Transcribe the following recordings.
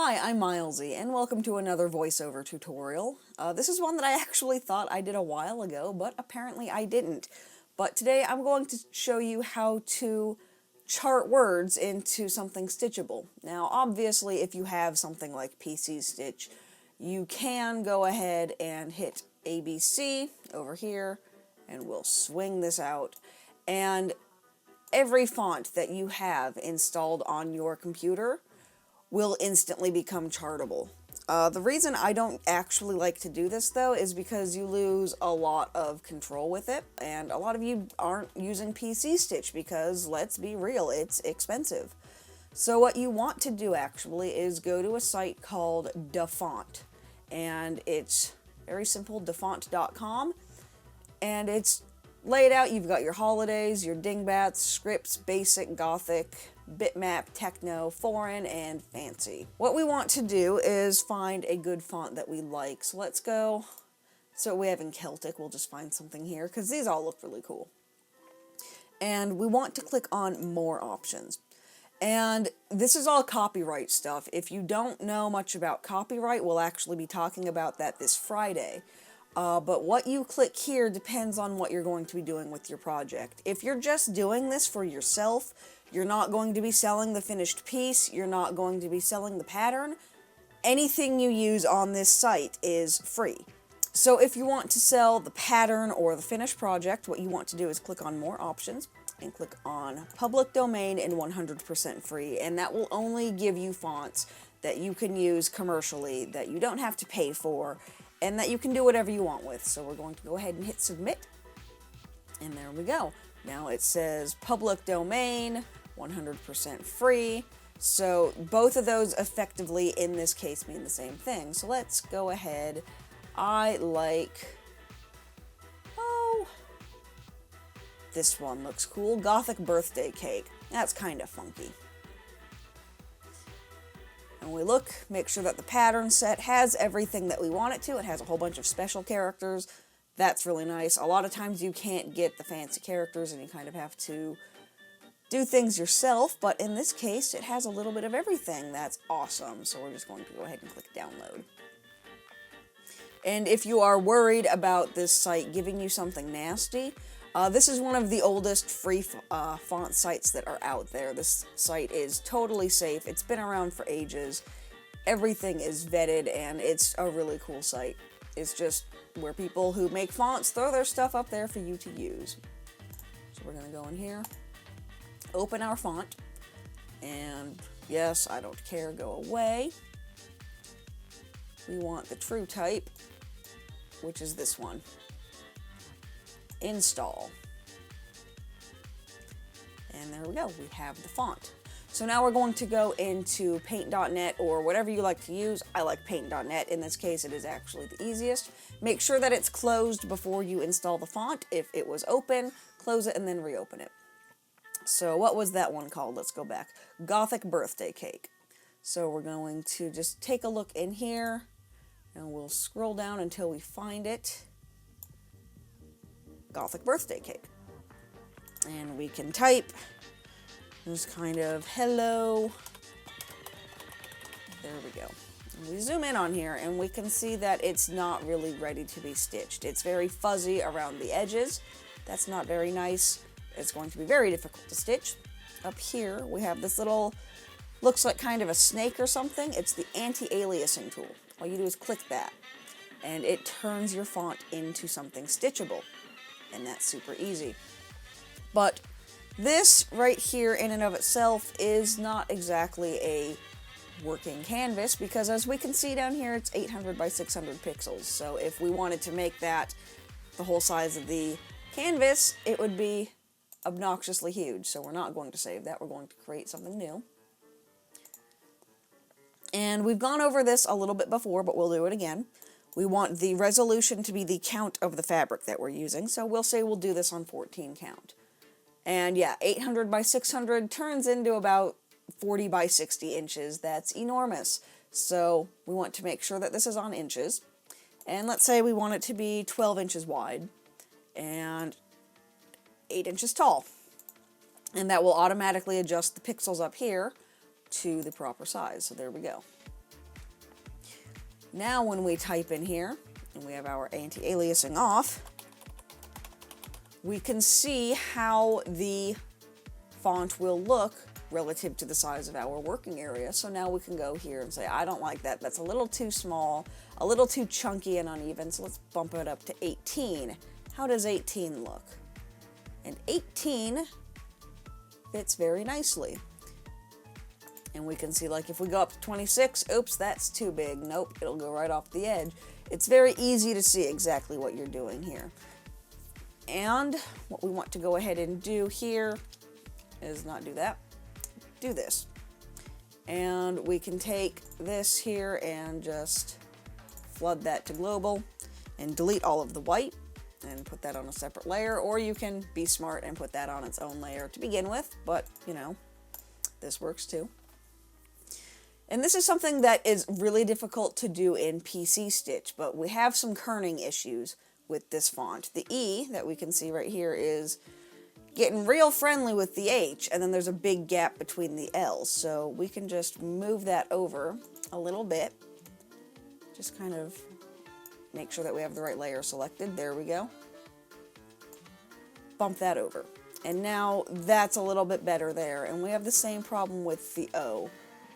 Hi, I'm Milesy, and welcome to another voiceover tutorial. This is one that I actually thought I did a while ago, but apparently I didn't. But today I'm going to show you how to chart words into something stitchable. Now, obviously, if you have something like PC Stitch, you can go ahead and hit ABC over here, and we'll swing this out. And every font that you have installed on your computer will instantly become chartable. The reason I don't actually like to do this, though, is because you lose a lot of control with it, and a lot of you aren't using PC Stitch because, let's be real, it's expensive. So what you want to do, actually, is go to a site called DaFont, and it's very simple, dafont.com, and it's laid out. You've got your holidays, your dingbats, scripts, basic, gothic, bitmap, techno, foreign, and fancy. What we want to do is find a good font that we like. So let's go, so we have in Celtic, we'll just find something here, because these all look really cool. And we want to click on More Options. And this is all copyright stuff. If you don't know much about copyright, we'll actually be talking about that this Friday. But what you click here depends on what you're going to be doing with your project. If you're just doing this for yourself, you're not going to be selling the finished piece, you're not going to be selling the pattern, anything you use on this site is free. So if you want to sell the pattern or the finished project, what you want to do is click on More Options and click on Public Domain and 100% free, and that will only give you fonts that you can use commercially, that you don't have to pay for, and that you can do whatever you want with. So we're going to go ahead and hit Submit, and there we go. Now it says Public Domain, 100% free, so both of those effectively in this case mean the same thing. So let's go ahead. I like, this one looks cool, Gothic Birthday Cake. That's kind of funky. And we look, make sure that the pattern set has everything that we want it to. It has a whole bunch of special characters. That's really nice. A lot of times you can't get the fancy characters and you kind of have to do things yourself, but in this case it has a little bit of everything. That's awesome. So we're just going to go ahead and click download. And if you are worried about this site giving you something nasty, this is one of the oldest free font sites that are out there. This site is totally safe. It's been around for ages. Everything is vetted, and it's a really cool site. It's just where people who make fonts throw their stuff up there for you to use. So we're going to go in here, open our font, and yes, I don't care, go away. We want the true type, which is this one. Install. And there we go, we have the font. So now we're going to go into paint.net or whatever you like to use. I like paint.net. In this case, it is actually the easiest. Make sure that it's closed before you install the font. If it was open, close it and then reopen it. So what was that one called? Let's go back. Gothic Birthday Cake. So we're going to just take a look in here and we'll scroll down until we find it. Gothic Birthday Cake. And we can type just kind of hello. There we go. And we zoom in on here and we can see that it's not really ready to be stitched. It's very fuzzy around the edges. That's not very nice. It's going to be very difficult to stitch. Up here we have this little, looks like kind of a snake or something. It's the anti-aliasing tool. All you do is click that and it turns your font into something stitchable. And that's super easy. But this right here in and of itself is not exactly a working canvas, because as we can see down here, it's 800 by 600 pixels. So if we wanted to make that the whole size of the canvas, it would be obnoxiously huge. So we're not going to save that. We're going to create something new. And we've gone over this a little bit before, but we'll do it again. We want the resolution to be the count of the fabric that we're using, so we'll say we'll do this on 14 count. And yeah, 800 by 600 turns into about 40 by 60 inches. That's enormous. So we want to make sure that this is on inches. And let's say we want it to be 12 inches wide and 8 inches tall. And that will automatically adjust the pixels up here to the proper size. So there we go. Now when we type in here, and we have our anti-aliasing off, we can see how the font will look relative to the size of our working area. So now we can go here and say, I don't like that. That's a little too small, a little too chunky and uneven, so let's bump it up to 18. How does 18 look? And 18 fits very nicely. And we can see, like, if we go up to 26, oops, that's too big. Nope, it'll go right off the edge. It's very easy to see exactly what you're doing here. And what we want to go ahead and do here is not do that, do this. And we can take this here and just flood that to global and delete all of the white and put that on a separate layer, or you can be smart and put that on its own layer to begin with, but you know, this works too. And this is something that is really difficult to do in PC Stitch, but we have some kerning issues with this font. The E that we can see right here is getting real friendly with the H, and then there's a big gap between the L's, so we can just move that over a little bit. Just kind of make sure that we have the right layer selected. There we go. Bump that over. And now that's a little bit better there, and we have the same problem with the O,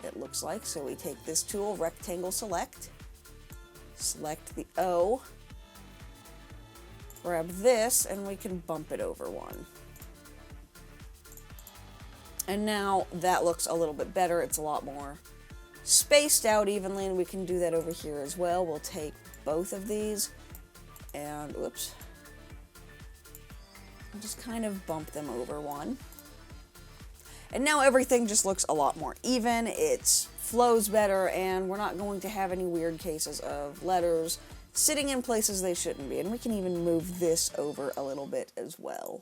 it looks like. So we take this tool, rectangle select, select the O, grab this, and we can bump it over one. And now that looks a little bit better. It's a lot more spaced out evenly, and we can do that over here as well. We'll take both of these and, whoops, and just kind of bump them over one. And now everything just looks a lot more even, it flows better, and we're not going to have any weird cases of letters sitting in places they shouldn't be. And we can even move this over a little bit as well.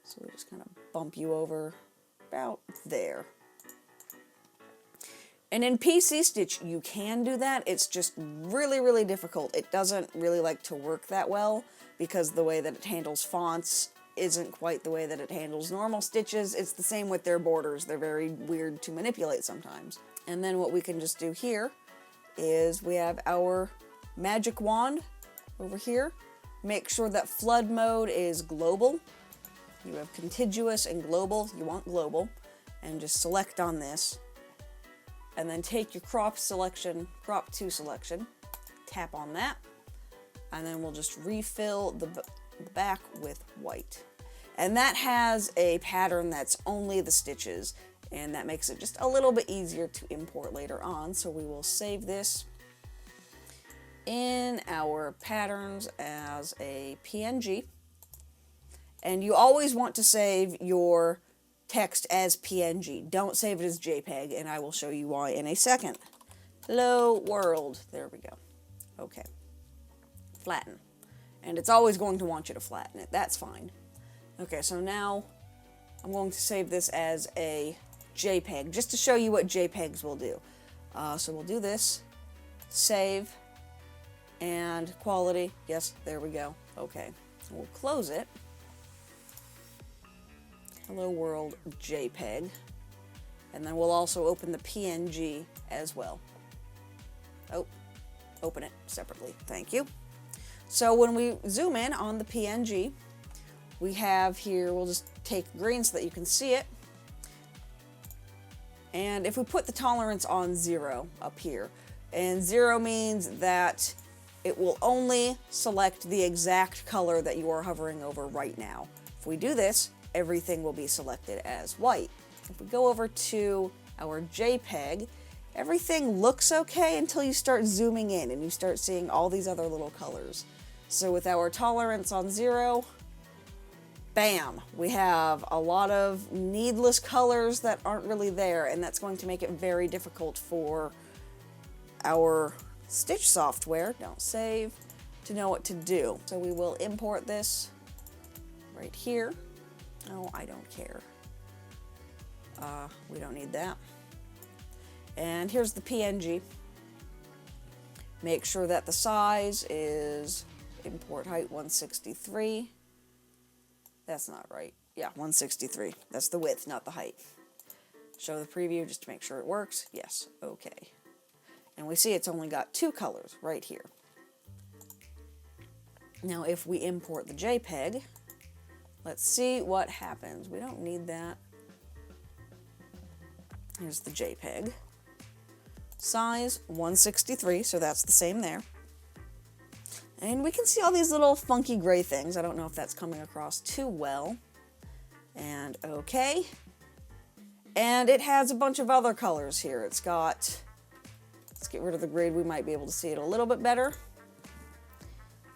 So we just kind of bump you over about there. And in PC Stitch, you can do that. It's just really, really difficult. It doesn't really like to work that well because the way that it handles fonts isn't quite the way that it handles normal stitches. It's the same with their borders. They're very weird to manipulate sometimes. And then what we can just do here is we have our magic wand over here. Make sure that flood mode is global. You have contiguous and global. You want global. And just select on this. And then take your crop selection, crop to selection. Tap on that. And then we'll just refill the back with white. And that has a pattern that's only the stitches, and that makes it just a little bit easier to import later on. So we will save this in our patterns as a PNG. And you always want to save your text as PNG. Don't save it as JPEG, and I will show you why in a second. Hello world. There we go. Okay. Flatten. And it's always going to want you to flatten it. That's fine. Okay, so now I'm going to save this as a JPEG, just to show you what JPEGs will do. So we'll do this, save, and quality. Yes, there we go. Okay, we'll close it. Hello world JPEG. And then we'll also open the PNG as well. Oh, open it separately. Thank you. So when we zoom in on the PNG, we have here, we'll just take green so that you can see it. And if we put the tolerance on 0 up here, and 0 means that it will only select the exact color that you are hovering over right now. If we do this, everything will be selected as white. If we go over to our JPEG, everything looks okay until you start zooming in and you start seeing all these other little colors. So with our tolerance on 0, bam, we have a lot of needless colors that aren't really there, and that's going to make it very difficult for our Stitch software, don't save, to know what to do. So we will import this right here. Oh, I don't care. We don't need that. And here's the PNG. Make sure that the size is import height 163. That's not right. Yeah, 163. That's the width, not the height. Show the preview just to make sure it works. Yes, okay. And we see it's only got 2 colors right here. Now if we import the JPEG, let's see what happens. We don't need that. Here's the JPEG. Size 163, so that's the same there. And we can see all these little funky gray things. I don't know if that's coming across too well. And okay. And it has a bunch of other colors here. It's got, let's get rid of the grid, we might be able to see it a little bit better.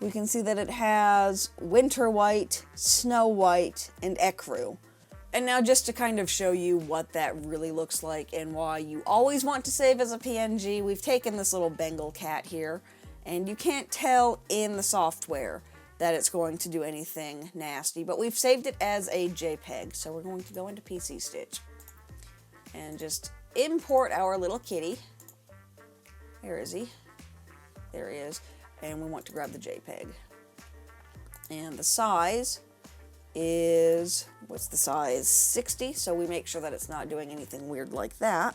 We can see that it has winter white, snow white, and ecru. And now just to kind of show you what that really looks like and why you always want to save as a PNG, we've taken this little Bengal cat here, and you can't tell in the software that it's going to do anything nasty, but we've saved it as a JPEG, so we're going to go into MadXStitcher and just import our little kitty. Where is he? There he is. And we want to grab the JPEG. And the size is, what's the size? 60, so we make sure that it's not doing anything weird like that.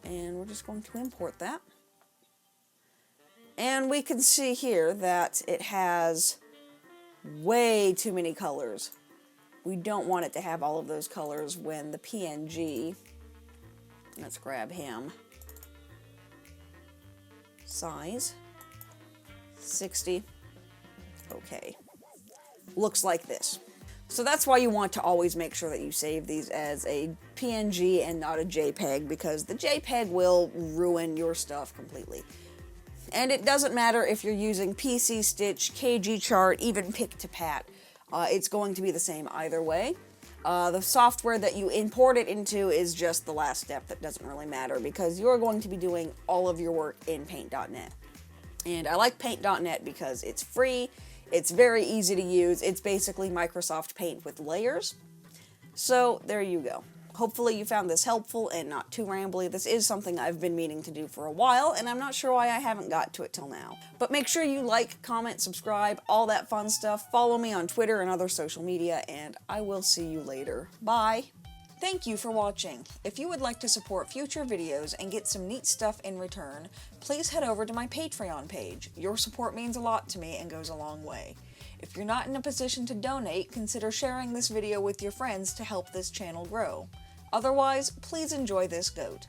And we're just going to import that. And we can see here that it has way too many colors. We don't want it to have all of those colors when the PNG, let's grab him, size 60, okay, looks like this. So that's why you want to always make sure that you save these as a PNG and not a JPEG, because the JPEG will ruin your stuff completely. And it doesn't matter if you're using PC Stitch, KG Chart, even Pick-to-Pat. It's going to be the same either way. The software that you import it into is just the last step that doesn't really matter, because you're going to be doing all of your work in Paint.net. And I like Paint.net because it's free, it's very easy to use, it's basically Microsoft Paint with layers. So there you go. Hopefully you found this helpful and not too rambly. This is something I've been meaning to do for a while, and I'm not sure why I haven't got to it till now. But make sure you like, comment, subscribe, all that fun stuff. Follow me on Twitter and other social media, and I will see you later. Bye! Thank you for watching. If you would like to support future videos and get some neat stuff in return, please head over to my Patreon page. Your support means a lot to me and goes a long way. If you're not in a position to donate, consider sharing this video with your friends to help this channel grow. Otherwise, please enjoy this goat.